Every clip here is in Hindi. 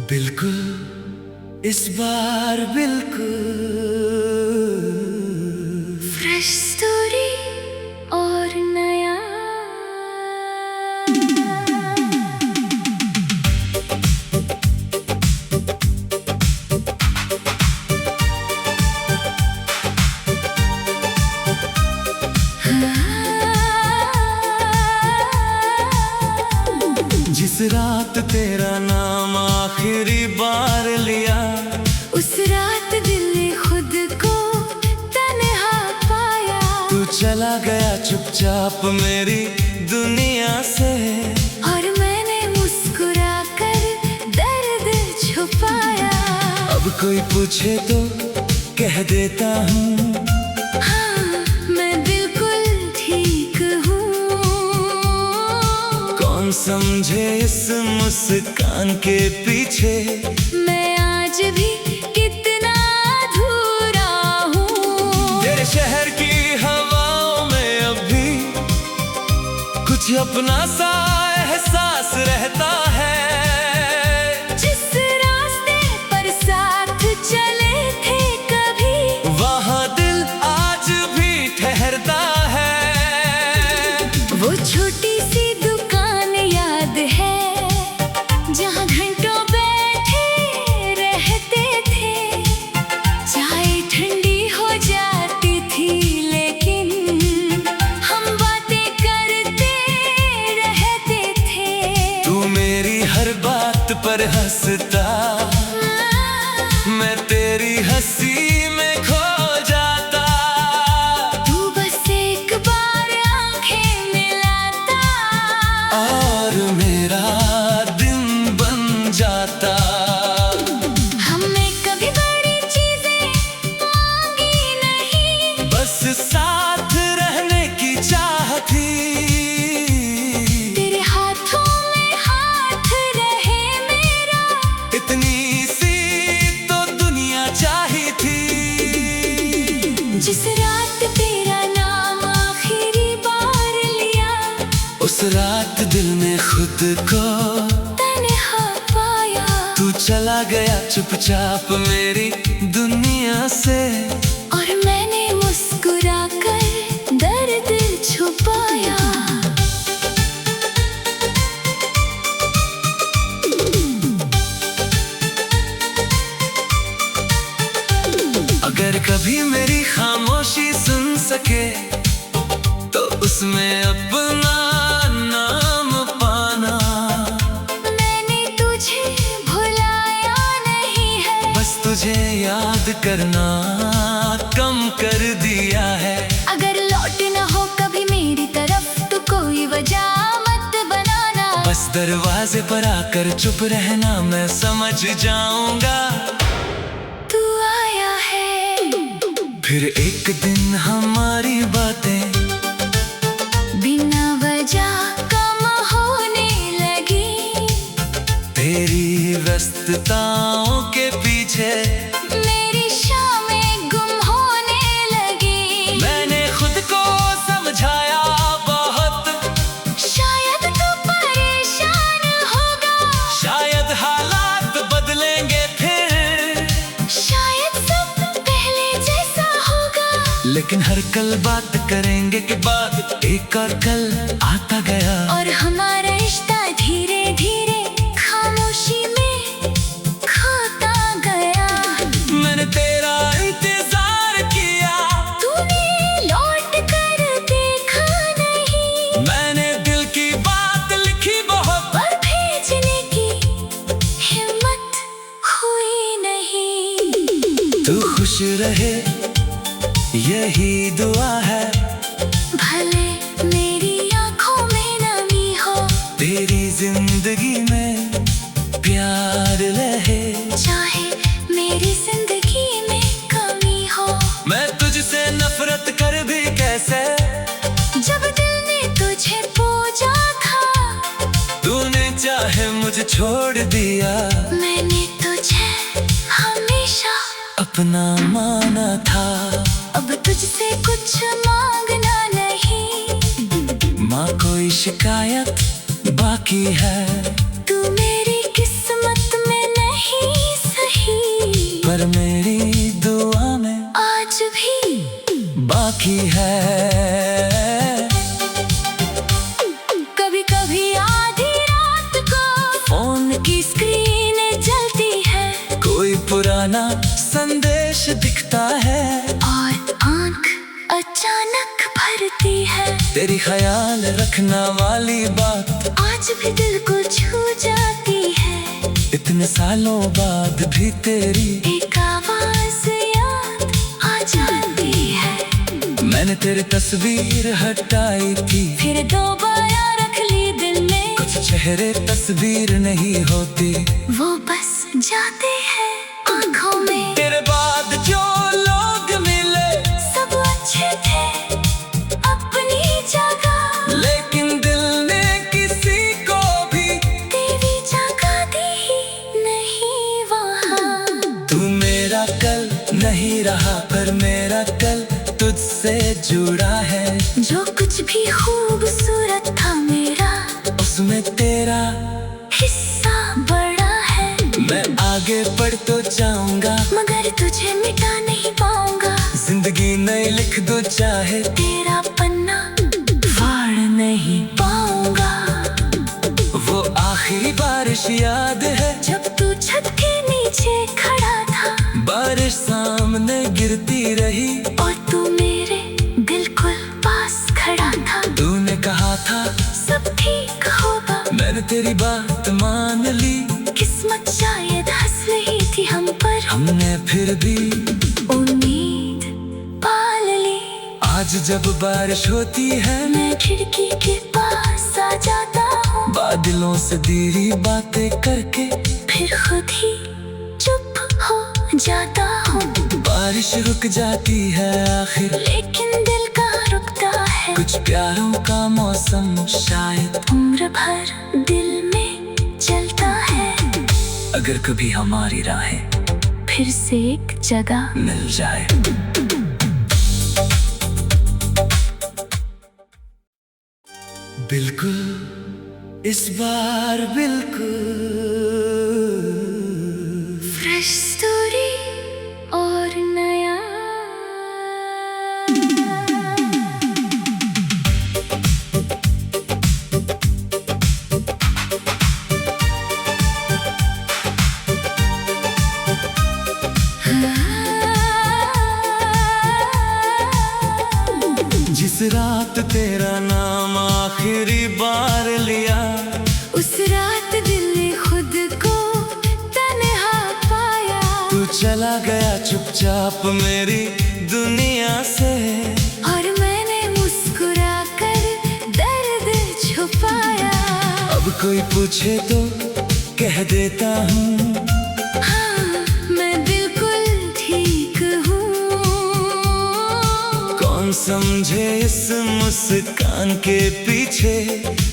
बिल्कुल इस बार बिल्कुल फ्रेश स्टोरी और नया। जिस रात तेरा नाम आखिरी बार लिया, उस रात दिल ने खुद को तन्हा पाया। तू चला गया चुपचाप मेरी दुनिया से, और मैंने मुस्कुरा कर दर्द छुपाया। अब कोई पूछे तो कह देता हूँ, हाँ मैं बिल्कुल ठीक हूँ। कौन समझे इस मुस्कान के पीछे मैं आज भी कितना अधूरा हूँ। तेरे शहर की हवाओं में अभी कुछ अपना सा एहसास रहता है। जिस रास्ते पर साथ चले थे कभी, वहाँ दिल आज भी ठहरता है। वो छोटी सी दुकान याद है जहाँ घंटों बैठे रहते थे। चाय ठंडी हो जाती थी लेकिन हम बातें करते रहते थे। तू मेरी हर बात पर हंसता, मैं तेरी हंसी में खो जाता। तू बस एक बार आंखें मिलाता और मेरा दिन बन जाता। हमने कभी बड़ी चीजें मांगी नहीं, बस साथ रहने की चाह थी। तेरे हाथों में हाथ रहे मेरा, इतनी सी तो दुनिया चाही थी। जिस रात तेरा नाम आखिरी बार लिया, उस रात दिल ने खुद को तन्हा पाया। तू चला गया चुपचाप मेरी दुनिया से, और मैंने मुस्कुरा कर दर्द छुपाया। अगर कभी मेरी खामोशी सुन सके तो उसमें अपना नाम पाना। मैंने तुझे भुलाया नहीं है, बस तुझे याद करना कम कर दिया है। अगर लौट न हो कभी मेरी तरफ तो कोई वजह मत बनाना। बस दरवाजे पर आकर चुप रहना, मैं समझ जाऊंगा तू आया है। फिर एक दिन हमारी बातें बिना वजह कम होने लगी। तेरी व्यस्तताओं के पीछे मेरी शामें गुम होने लगी। मैंने खुद को समझाया बहुत, शायद तू परेशान होगा, शायद हालात बदलेंगे फिर, शायद सब पहले जैसा होगा। लेकिन हर कल बात करेंगे के बाद एक और कल आता गया। और हमारा रिश्ता धीरे धीरे खामोशी में खोता गया। मैंने तेरा इंतजार किया, तूने लौट कर देखा नहीं, मैंने दिल की बात लिखी बहुत, पर भेजने की हिम्मत हुई नहीं। तू खुश रहे यही दुआ है, भले मेरी आंखों में नमी हो, तेरी जिंदगी में प्यार रहे। चाहे मेरी जिंदगी में कमी हो। मैं तुझसे नफरत कर भी कैसे, जब दिल ने तुझे पूजा था, तूने चाहे मुझे छोड़ दिया। मैंने तुझे हमेशा अपना माना था। अब तुझसे कुछ मांगना नहीं, माँ कोई शिकायत बाकी है। तू मेरी किस्मत में नहीं की स्क्रीन जलती है, कोई पुराना संदेश दिखता है, और आंख अचानक भरती है। तेरी ख्याल रखना वाली बात आज भी दिल को छू जाती है, इतने सालों बाद भी तेरी एक आवाज याद आ जाती है। मैंने तेरी तस्वीर हटाई थी, फिर दोबारा रख ली दिल में, कुछ चेहरे तस्वीर नहीं होती, वो बस जाते हैं आंखों में। तेरे बाद जो लोग मिले सब अच्छे थे अपनी जगह, लेकिन दिल ने किसी को भी तेरी जगह दी ही नहीं वहाँ। तू मेरा कल नहीं रहा, पर मेरा कल तुझसे जुड़ा है। जो कुछ भी खूबसूरत था मेरा, उसमें तेरा हिस्सा बड़ा है। मैं आगे बढ़ तो जाऊंगा, मगर तुझे मिटा नहीं पाऊंगा। जिंदगी नई लिख दो चाहे, तेरा पन्ना फाड़ नहीं पाऊंगा। वो आखिरी बारिश याद है, जब तू छत के नीचे खड़ा था, बारिश सामने गिरती रही, और तू मेरे बिल्कुल पास खड़ा था। तूने कहा था सब ठीक होगा, मैंने तेरी बात मान ली। किस्मत शायद हंस रही थी हम पर, हमने फिर भी उम्मीद पाल ली। आज जब बारिश होती है, मैं खिड़की के पास आ जाता हूँ, बादलों से धीरी बातें करके फिर खुद ही चुप हो जाता हूँ। बारिश रुक जाती है आखिर, लेकिन दिल का रुकता है। कुछ प्यारों का मौसम शायद उम्र भर दिल में चलता है, अगर कभी हमारी राहें फिर से एक जगह मिल जाए। बिल्कुल इस बार बिल्कुल फ्रेश स्टोरी और नया। जिस रात तेरा नाम आखिरी बार लिया, उस रात दिल ने खुद को तन्हा पाया, तू चला गया चुपचाप मेरी दुनिया से, और मैंने मुस्कुरा कर दर्द छुपाया। अब कोई पूछे तो कह देता हूँ, हाँ, मैं बिल्कुल ठीक हूँ। कौन समझे इस मुस्कान के पीछे,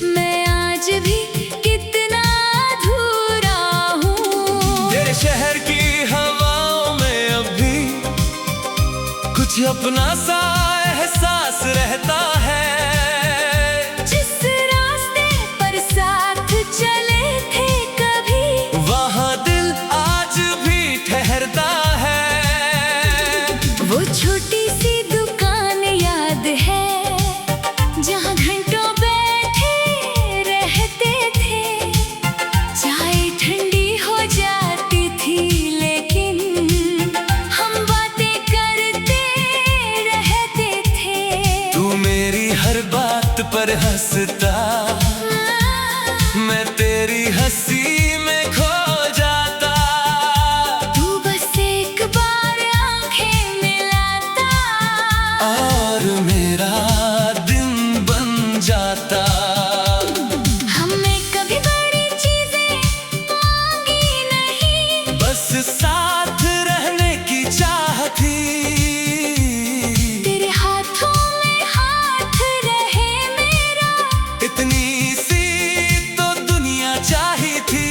मैं आज भी कितना अधूरा हूँ। तेरे शहर की हवाओं में अभी कुछ अपना सा एहसास रहता है। जिस रास्ते पर साथ चले थे कभी, वहाँ दिल आज भी ठहरता है। वो छोटी सी दुकान याद है, जहाँ घंटों बैठे रहते थे। चाय ठंडी हो जाती थी, लेकिन हम बातें करते रहते थे। तू मेरी हर बात पर हंसता, मैं तेरी हंसी में खो जाता। तू बस एक बार आंखें मिलाता, और मेरा दिन बन जाता। हमने कभी बड़ी चीजें मांगी नहीं, बस साथ रहने की चाह थी। तेरे हाथों में हाथ रहे मेरा, इतनी सी तो दुनिया चाही थी।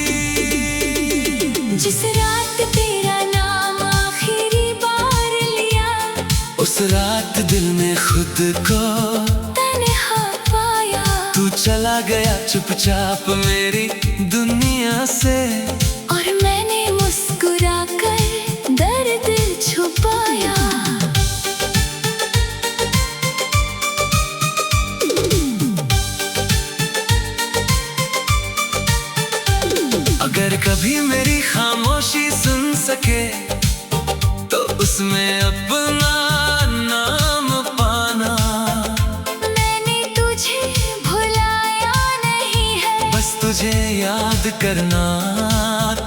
जिस रात तेरा नाम आखिरी बार लिया, उस रात दिल ने खुद को तन्हा पाया। तू चला गया चुपचाप मेरी दुनिया से, और मैंने मुस्कुरा कर दर्द छुपाया। अगर कभी मेरी खामोशी सुन सके तो उसमें अपना नाम पाना। मैंने तुझे भुलाया नहीं है, बस तुझे याद करना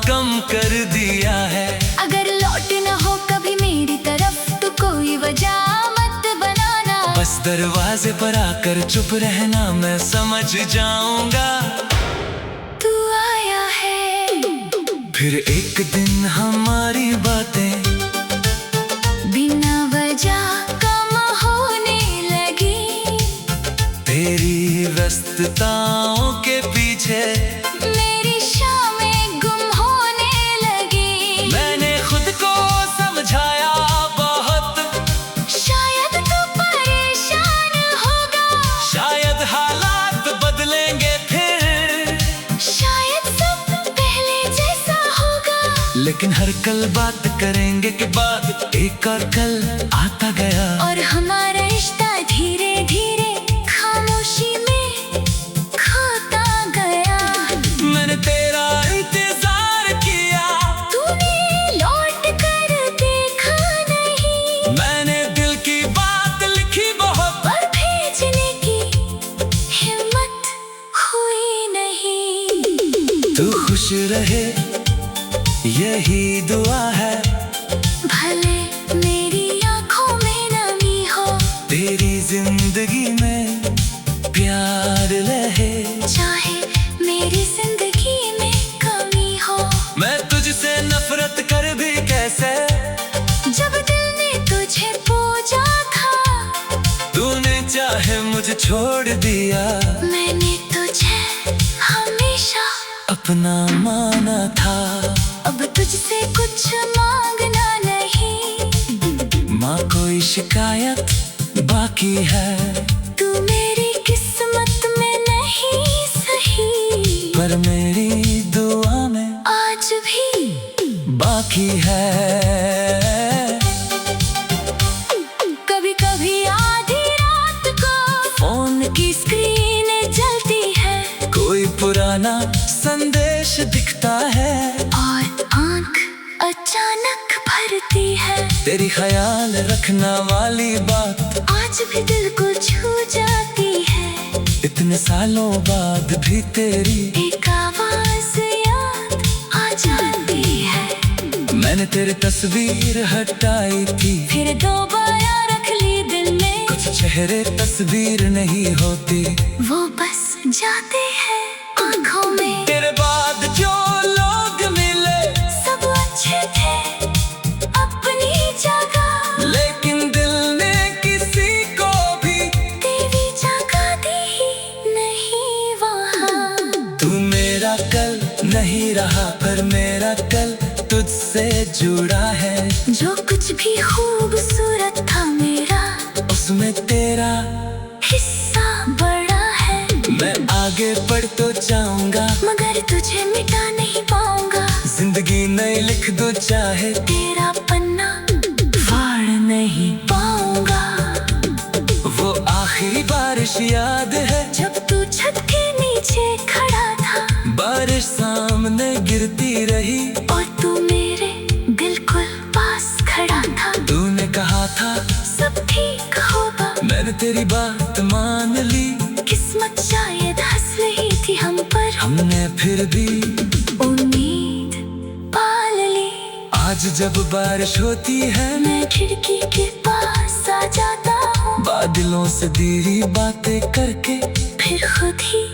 कम कर दिया है। अगर लौट न हो कभी मेरी तरफ तो कोई वजह मत बनाना। बस दरवाजे पर आकर चुप रहना, मैं समझ जाऊंगा तू आया है। फिर एक दिन हमारी बातें बिना वजह कम होने लगी। तेरी व्यस्तताओं के पीछे मेरी शामें गुम होने लगी। मैंने खुद को समझाया बहुत, शायद तू परेशान होगा, शायद हालात बदलेंगे फिर, शायद सब पहले जैसा होगा। लेकिन हर कल बात करेंगे के बाद एक और कल आता गया। और हमारा रिश्ता धीरे धीरे खामोशी में खोता गया। मैंने तेरा इंतजार किया, तूने लौट कर देखा नहीं। मैंने दिल की बात लिखी बहुत, पर भेजने की हिम्मत हुई नहीं। तू खुश रहे यही दुआ है, भले मेरी आंखों में नमी हो, तेरी जिंदगी में प्यार रहे, चाहे मेरी जिंदगी में कमी हो। मैं तुझसे नफरत कर भी कैसे, जब दिल ने तुझे पूजा था, तूने चाहे मुझे छोड़ दिया। मैंने तुझे हमेशा अपना माना था, अब तुझसे कुछ मांगना नहीं। माँ कोई शिकायत बाकी है, तू मेरी किस्मत में नहीं सही, पर मेरी दुआ में आज भी बाकी है। कभी कभी आधी रात को फोन की स्क्रीन जलती है, कोई पुराना संदेश दिखता है, और आंख अचानक भरती है। तेरी ख्याल रखना वाली बात आज भी दिल को छू जाती है, इतने सालों बाद भी तेरी एक आवाज याद आ जाती है। मैंने तेरी तस्वीर हटाई थी, फिर दोबारा रख ली दिल में, कुछ चेहरे तस्वीर नहीं होती, वो बस जाते हैं आंखों में। तेरे बाद जो लोग मिले सब अच्छे थे अपनी जगह, लेकिन दिल ने किसी को भी तेरी जगह दी ही नहीं वहाँ। तू मेरा कल नहीं रहा, पर मेरा कल तुझसे जुड़ा है। जो कुछ भी खूबसूरत था मेरा, उसमें तेरा हिस्सा बड़ा है। मैं आगे बढ़ तो जाऊंगा, मगर तुझे मिटा नहीं पाऊंगा। जिंदगी नई लिख दो चाहे, तेरा पन्ना फाड़ नहीं पाऊंगा। वो आखिरी बारिश याद है, जब तू छत के नीचे खड़ा था, बारिश सामने गिरती रही, और तू मेरे बिल्कुल पास खड़ा था। तूने कहा था सब ठीक होगा, मैंने तेरी बात मान ली। किस्मत शायद हंस रही थी हम पर, हमने फिर भी उम्मीद पाल ली। आज जब बारिश होती है, मैं खिड़की के पास आ जाता हूँ, बादलों से धीरी बातें करके फिर खुद ही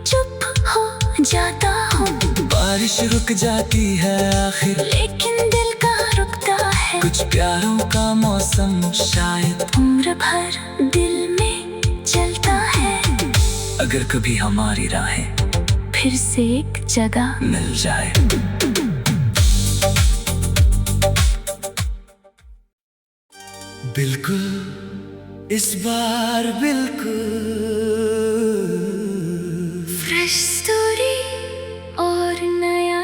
चुप हो जाता हूँ। बारिश रुक जाती है आखिर, लेकिन दिल का रुकता है। कुछ प्यारों का मौसम शायद उम्र भर दिल में चलता है। अगर कभी हमारी राहें फिर से एक जगह मिल जाए। बिल्कुल इस बार बिल्कुल फ्रेश स्टोरी और नया।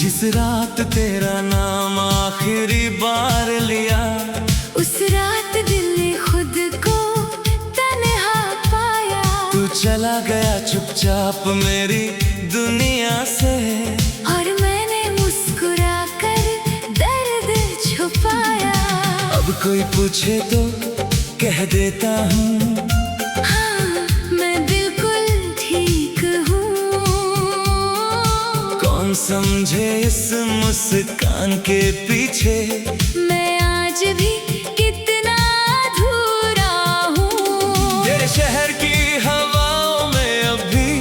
जिस रात तेरा नाम आखिरी बार लिया, उस रात दिल ने खुद को तन्हा पाया। तू चला गया चुपचाप मेरी दुनिया से, और मैंने मुस्कुरा कर दर्द छुपाया। अब कोई पूछे तो कह देता हूँ, हाँ मैं बिल्कुल ठीक हूँ। कौन समझे इस मुस्कान के पीछे, मैं आज भी कितना अधूरा हूँ। तेरे शहर की हवाओं में अभी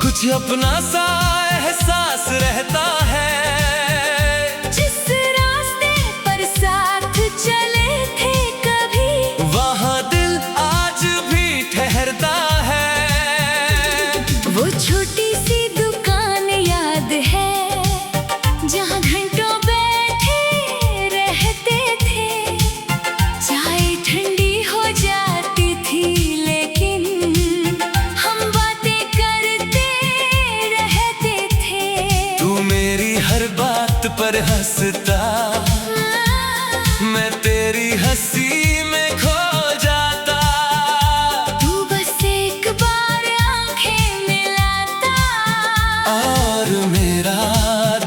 कुछ अपना सा एहसास रहता है। जिस रास्ते पर साथ चले थे कभी, वहाँ दिल आज भी ठहरता है। वो छोटी सी दुकान याद है जहाँ घंटों बैठे रहते थे। चाय ठंडी हो जाती थी लेकिन हम बातें करते रहते थे। तू मेरी हर बात पर हंसता, मैं तेरी हंसी में खो जाता। तू बस एक बार आंखें मिलाता, और मेरा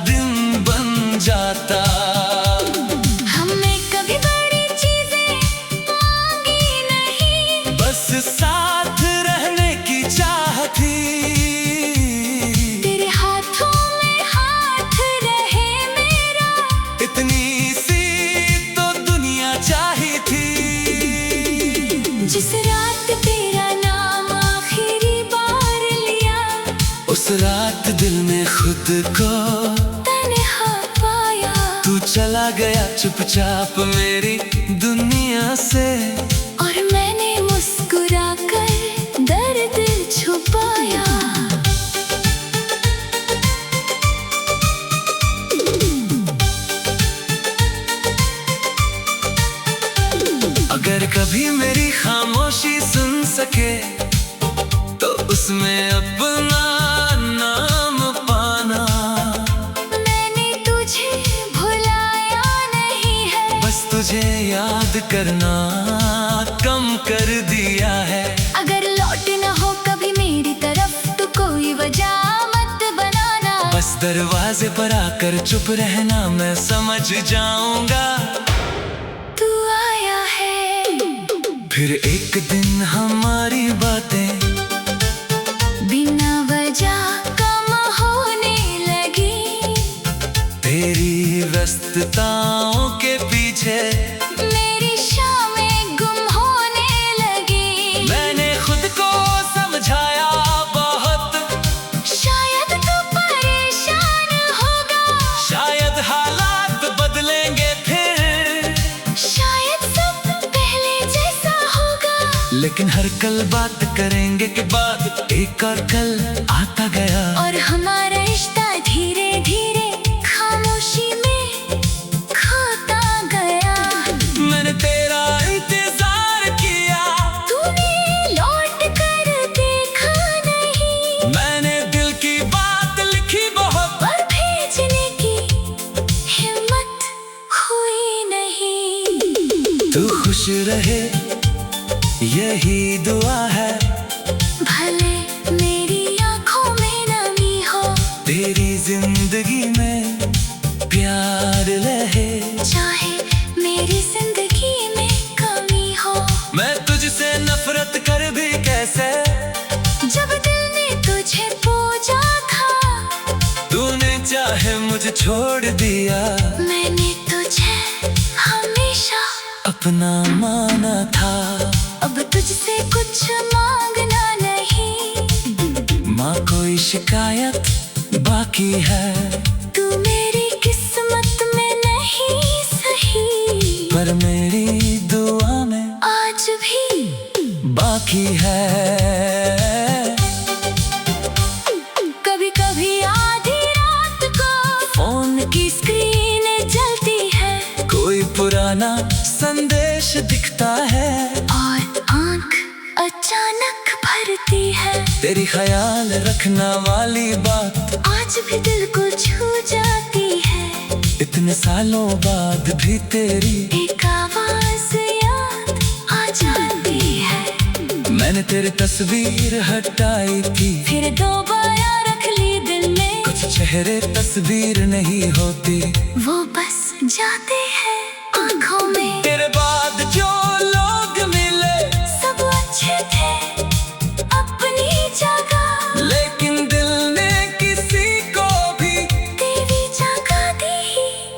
दिन बन जाता। हमने कभी बड़ी चीजें मांगी नहीं, बस साथ रहने की चाह थी। तेरे हाथों में हाथ रहे मेरा, इतनी सी तो दुनिया चाही थी। जिस रात तेरा नाम आखिरी बार लिया, उस रात दिल ने खुद को तन्हा पाया। तू चला गया चुपचाप मेरी दुनिया से, और मैंने मुस्कुरा कर दर्द छुपाया। अगर कभी मेरी खामोशी सुन सके तो उसमें अपना नाम पाना। मैंने तुझे भुलाया नहीं है, बस तुझे याद करना कम कर दिया है। अगर लौट न हो कभी मेरी तरफ तो कोई वजह मत बनाना। बस दरवाजे पर आकर चुप रहना, मैं समझ जाऊंगा तू आया है। फिर एक दिन हमारी बातें बिना वजह कम होने लगी। तेरी व्यस्तताओं के पीछे मेरी शामें गुम होने लगी। मैंने खुद को समझाया बहुत, शायद तू परेशान होगा, शायद हालात बदलेंगे फिर, शायद सब पहले जैसा होगा। लेकिन हर कल बात करेंगे के बाद एक और कल आता गया। और हमारा रिश्ता धीरे धीरे खामोशी में खोता गया। मैंने तेरा इंतजार किया, तूने लौट कर देखा नहीं, मैंने दिल की बात लिखी बहुत, पर भेजने की हिम्मत हुई नहीं। तू खुश रहे यही दुआ है, भले मेरी आंखों में नमी हो, तेरी जिंदगी में प्यार रहे। चाहे मेरी जिंदगी में कमी हो। मैं तुझसे नफरत कर भी कैसे, जब दिल ने तुझे पूजा था, तूने चाहे मुझे छोड़ दिया। मैंने तुझे हमेशा अपना माना था। अब तुझसे कुछ मांगना नहीं, माँ कोई शिकायत बाकी है, तू मेरी किस्मत में नहीं सही, पर मेरी दुआ में आज भी बाकी है। कभी कभी आधी रात को फोन की स्क्रीन जलती है, कोई पुराना संदेश दिखता है, और आंख अचानक भरती है। तेरी ख्याल रखना वाली बात आज भी दिल को छू जाती है। इतने सालों बाद भी तेरी एक आवाज याद आ जाती है। मैंने तेरी तस्वीर हटाई थी, फिर दोबारा रख ली दिल में। कुछ चेहरे तस्वीर नहीं होती, वो बस जाते हैं आँखों में। तेरे बाद जो लोग मिले सब अच्छे थे अपनी जगह, लेकिन दिल ने किसी को भी तेरी जगह दी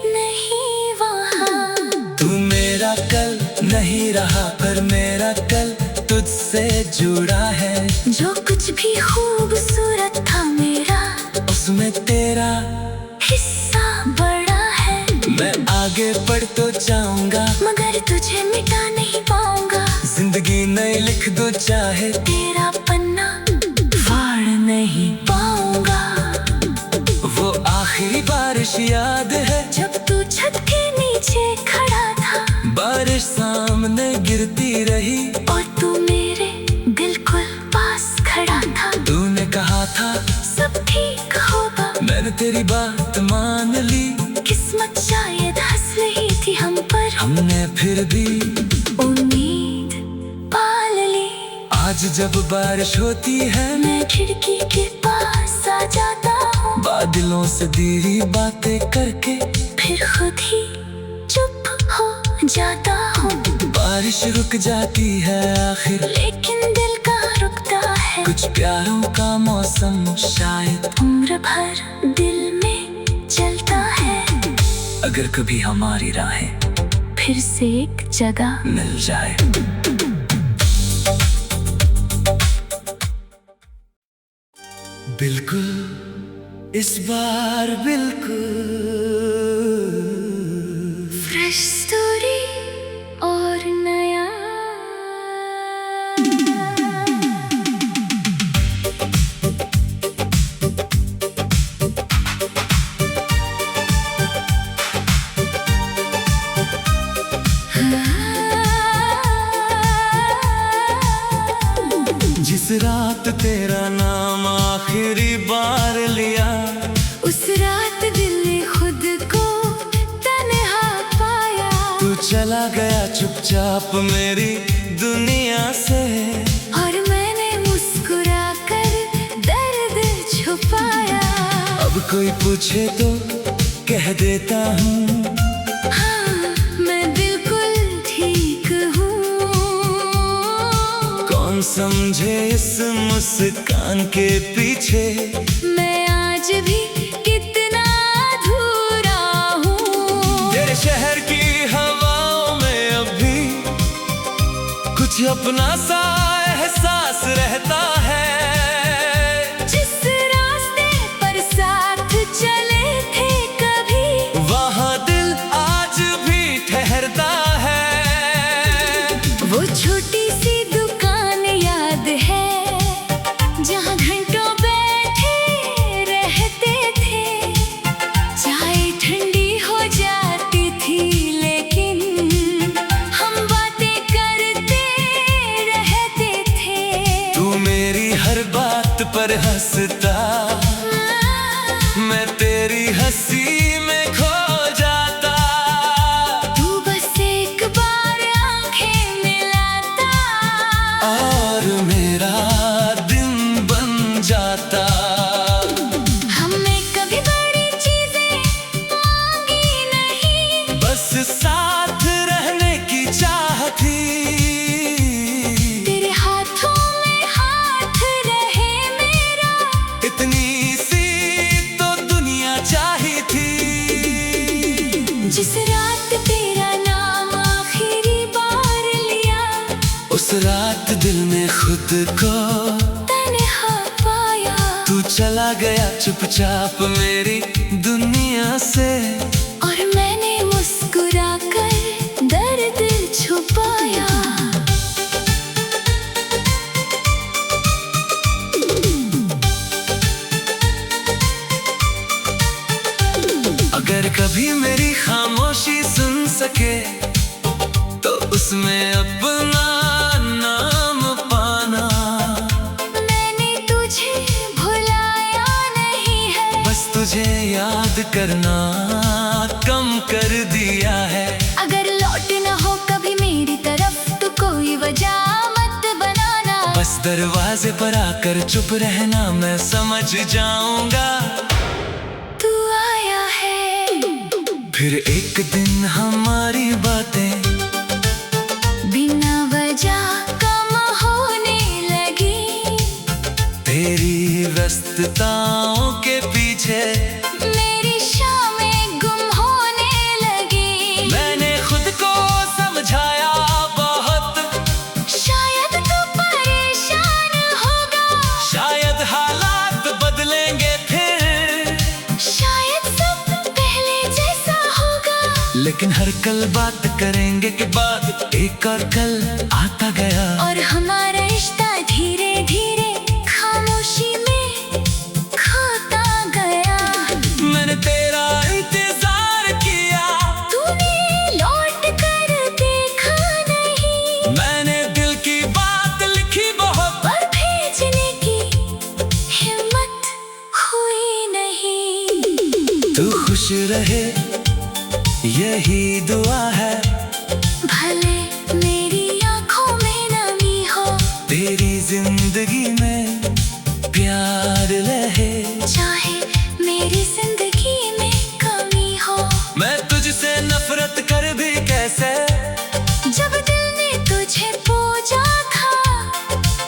नहीं वहाँ। तू मेरा कल नहीं रहा, पर मेरा कल तुझसे जुड़ा है। जो कुछ भी खूबसूरत था मेरा, उसमें तेरा हिस्सा बड़ा है। मैं आगे बढ़ तो जाऊंगा, मगर तुझे मिटा नहीं पाऊंगा। जिंदगी नई लिख दो चाहे, तेरा पन्ना फाड़ नहीं पाऊंगा। वो आखिरी बारिश याद है जब तू छत के नीचे खड़ा था, बारिश सामने गिरती रही और तू मेरे बिल्कुल पास खड़ा था। तूने कहा था सब ठीक होगा, मैंने तेरी बात मान ली। किस्मत शायद हंस रही थी हम पर, हमने फिर भी उम्मीद पाल ली। आज जब बारिश होती है, मैं खिड़की के पास आ जाता हूँ, बादलों से दीरी बातें करके फिर खुद ही चुप हो जाता हूँ। बारिश रुक जाती है आखिर, लेकिन दिल का रुकता है। कुछ प्यारों का मौसम शायद उम्र भर दिल में चलता है। अगर कभी हमारी राहें फिर से एक जगह मिल जाए। बिल्कुल इस बार बिल्कुल फ्रेश स्टोरी और नया। जिस रात तेरा नाम आखिरी बार लिया, उस रात दिल ने खुद को तन्हा पाया। तू चला गया चुपचाप मेरी दुनिया से, और मैंने मुस्कुरा कर दर्द छुपाया। अब कोई पूछे तो कह देता हूँ, हाँ मैं बिल्कुल ठीक हूँ। कौन समझे इस मुस्कान के पीछे मैं आज भी कितना अधूरा हूँ। तेरे शहर की हवाओं में अभी कुछ अपना सा एहसास रहता है। जिस रास्ते पर साथ चले थे कभी, वहाँ दिल आज भी ठहरता है। वो छोटी सी दुकान याद है, जहाँ घंटों बैठे रहते थे। चाय ठंडी हो जाती थी, लेकिन हम बातें करते रहते थे। तू मेरी हर बात पर हंसता, मैं तेरी हंसी में खो जाता। तू बस एक बार आंखें मिलाता, और मेरा दिन बन जाता। हमने कभी बड़ी चीजें मांगी नहीं, बस साथ रहने की चाह थी। तेरे हाथों में हाथ रहे मेरा, इतनी सी तो दुनिया चाही थी। जिस रात तेरा नाम आखिरी बार लिया, उस रात दिल ने खुद को तन्हा पाया। तू चला गया चुपचाप मेरी दुनिया से, और मैंने मुस्कुरा कर दर्द छुपाया। अगर कभी मेरी खामोशी सुन सके, तो उसमें अपना नाम पाना। तुझे याद करना कम कर दिया है। अगर लौट न हो कभी मेरी तरफ तो कोई वजह मत बनाना। बस दरवाजे पर आकर चुप रहना, मैं समझ जाऊंगा तू आया है। फिर एक दिन हमारी बातें बिना वजह कम होने लगी। तेरी व्यस्तताओं के पीछे मेरी शामें गुम होने लगी। मैंने खुद को समझाया बहुत, शायद तू परेशान होगा, शायद हालात बदलेंगे फिर, शायद सब पहले जैसा होगा। लेकिन हर कल बात करेंगे के बाद एक और कल आता गया। और हमारा रिश्ता धीरे धीरे खामोशी में खोता गया। मैंने तेरा इंतजार किया, तूने लौट कर देखा नहीं। मैंने दिल की बात लिखी बहुत, पर भेजने की हिम्मत हुई नहीं। तू खुश रहे यही दुआ है, भले मेरी आंखों में नमी हो, तेरी जिंदगी में प्यार रहे। चाहे मेरी जिंदगी में कमी हो। मैं तुझसे नफरत कर भी कैसे, जब दिल ने तुझे पूजा था,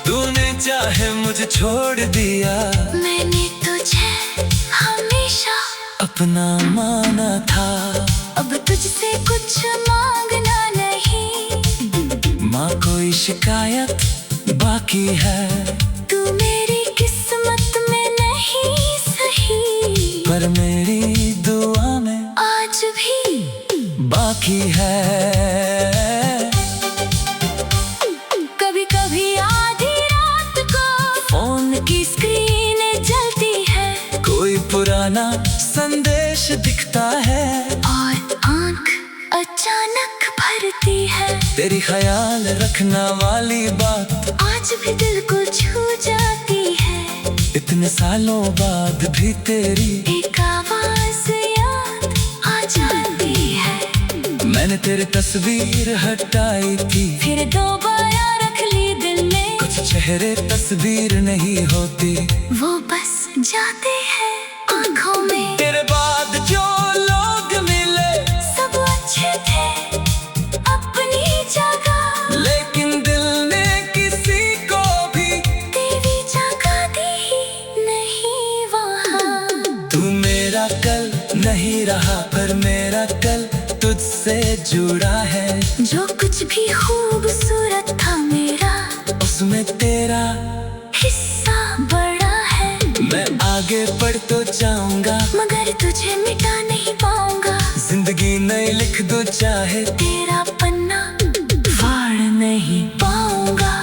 तूने चाहे मुझे छोड़ दिया। मैंने तुझे हमेशा अपना माना था, अब तुझसे कुछ मांगना नहीं। माँ कोई शिकायत बाकी है, तू मेरी किस्मत में नहीं सही, पर मेरी दुआ में आज भी बाकी है। कभी कभी आधी रात को फोन की स्क्रीन जलती है, कोई पुराना संदेश दिखता है, और आंख अचानक भरती है। तेरी ख्याल रखना वाली बात आज भी दिल को छू जाती है। इतने सालों बाद भी तेरी एक आवाज याद आ जाती है। मैंने तेरी तस्वीर हटाई थी, फिर दोबारा रख ली दिल में। कुछ चेहरे तस्वीर नहीं होती, वो बस जाते हैं आंखों में। तेरे बाद जो लोग मिले सब अच्छे थे अपनी जगह, लेकिन दिल ने किसी को भी तेरी जगह दी नहीं वहाँ। तू मेरा कल नहीं रहा, पर मेरा कल तुझसे जुड़ा है। जो कुछ भी खूबसूरत था मेरा, उसमें तेरा हिस्सा बड़ा है। मैं आगे बढ़ तो जाऊंगा, मगर तुझे मिटा नहीं पाऊंगा। जिंदगी नई लिख दो चाहे, तेरा पन्ना फाड़ नहीं पाऊंगा।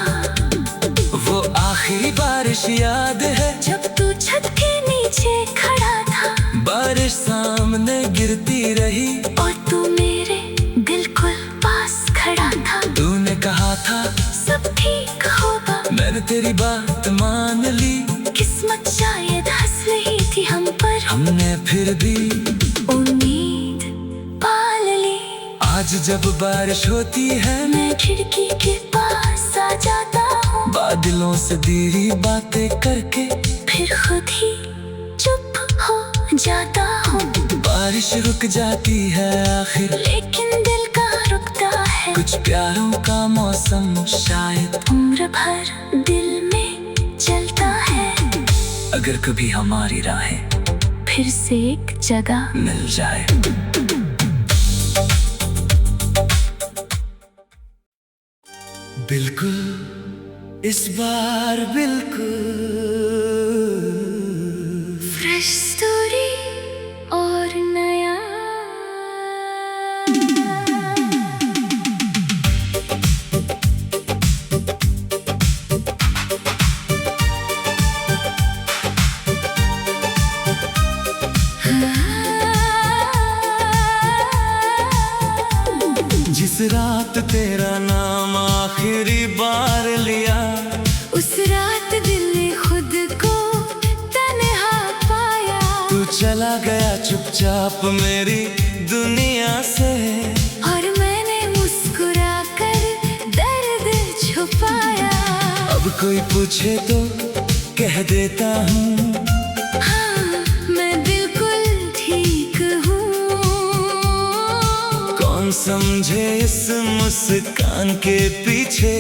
वो आखिरी बारिश याद है, जब तू छत के नीचे खड़ा था, बारिश सामने गिरती रही, और तू मेरे बिल्कुल पास खड़ा था। तूने कहा था सब ठीक होगा, मैंने तेरी बात मान ली। किस्मत शायद हंस रही थी हम पर, हमने फिर भी उम्मीद पाल ली। आज जब बारिश होती है, मैं खिड़की के पास आ जाता हूँ, बादलों से धीरी बातें करके फिर खुद ही चुप हो जाता हूँ। बारिश रुक जाती है आखिर, लेकिन दिल का रुकता है। कुछ प्यारों का मौसम शायद उम्र भर दिल में चलता है। अगर कभी हमारी राहें फिर से एक जगह मिल जाए। बिल्कुल इस बार बिल्कुल फ्रेश स्टोरी और नया। जिस रात तेरा नाम आखिरी बार लिया, उस रात दिल ने खुद को तन्हा पाया। तू चला गया चुपचाप मेरी दुनिया से, और मैंने मुस्कुरा कर दर्द छुपाया। अब कोई पूछे तो कह देता हूँ, हाँ मैं बिल्कुल ठीक हूँ। कौन समझे इस मुस्कान के पीछे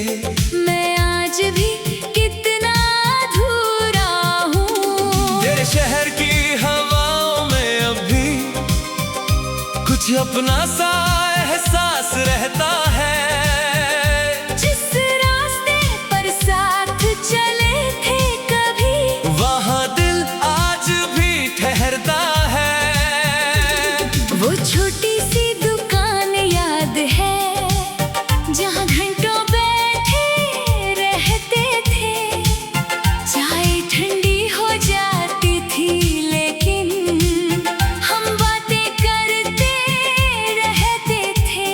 मैं आज भी कितना अधूरा हूँ। तेरे शहर की हवाओं में अभी कुछ अपना सा एहसास रहता है। जिस रास्ते पर साथ चले थे कभी, वहाँ दिल आज भी ठहरता है। वो छोटी सी दुकान याद है जहाँ घंटों बैठे रहते थे। चाय ठंडी हो जाती थी लेकिन हम बातें करते रहते थे।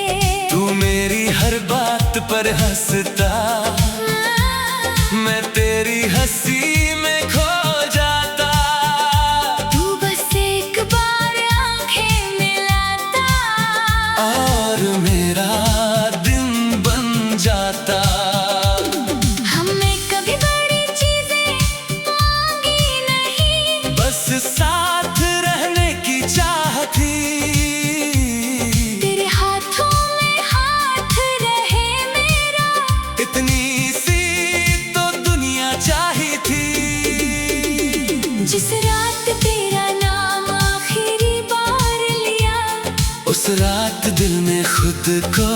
तू मेरी हर बात पर हंसता, मैं तेरी हंसी में खो जाता। तू बस एक बार आंखें मिलाता, और मेरा दिन बन जाता। हमने कभी बड़ी चीजें मांगी नहीं, बस साथ रहने की चाह थी। तेरे हाथों में हाथ रहे मेरा, इतनी सी तो दुनिया चाही थी। जिस रात तेरा नाम आखिरी बार लिया, उस रात दिल में खुद को